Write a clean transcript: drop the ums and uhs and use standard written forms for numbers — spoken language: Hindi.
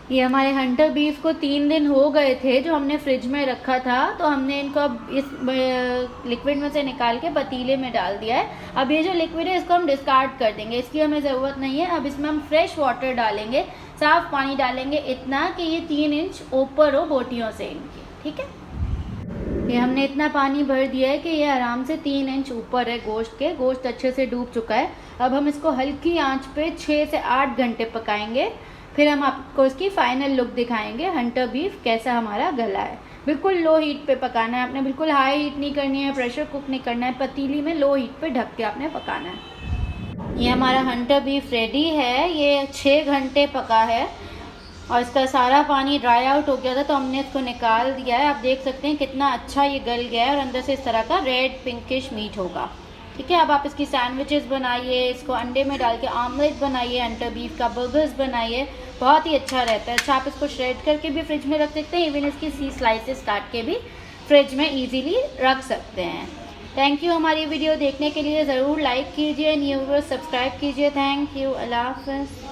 ये हमारे हंटर बीफ को 3 दिन हो गए थे जो हमने फ्रिज में रखा था, तो हमने इनको अब इस लिक्विड में से निकाल के पतीले में डाल दिया है। अब ये जो लिक्विड है इसको हम डिस्कार्ड कर देंगे, इसकी हमें ज़रूरत नहीं है। अब इसमें हम फ्रेश वाटर डालेंगे, साफ़ पानी डालेंगे, इतना कि ये 3 इंच ऊपर हो बोटियों से इनकी। ठीक है, ये हमने इतना पानी भर दिया है कि ये आराम से 3 इंच ऊपर है गोश्त के। गोश्त अच्छे से डूब चुका है। अब हम इसको हल्की आंच पे 6 से 8 घंटे पकाएंगे, फिर हम आपको इसकी फाइनल लुक दिखाएंगे हंटर बीफ कैसा हमारा गला है। बिल्कुल लो हीट पे पकाना है आपने, बिल्कुल हाई हीट नहीं करनी है, प्रेशर कुक नहीं करना है, पतीली में लो हीट पे ढक के आपने पकाना है। ये हमारा हंटर बीफ रेडी है। ये 6 घंटे पका है और इसका सारा पानी ड्राई आउट हो गया था, तो हमने इसको निकाल दिया है। आप देख सकते हैं कितना अच्छा ये गल गया है और अंदर से इस तरह का रेड पिंकिश मीट होगा। ठीक है, अब आप इसकी सैंडविचेस बनाइए, इसको अंडे में डाल के आमलेट बनाइए, हंटर बीफ का बर्गर्स बनाइए, बहुत ही अच्छा रहता है। अच्छा, आप इसको श्रेड करके भी फ्रिज में रख सकते हैं, इवन इसकी सी स्लाइसेस काट के भी फ्रिज में ईजीली रख सकते हैं। थैंक यू हमारी वीडियो देखने के लिए। ज़रूर लाइक कीजिए, न्यू व्यूअर्स सब्सक्राइब कीजिए। थैंक यू, अल्लाह हाफ़िज़।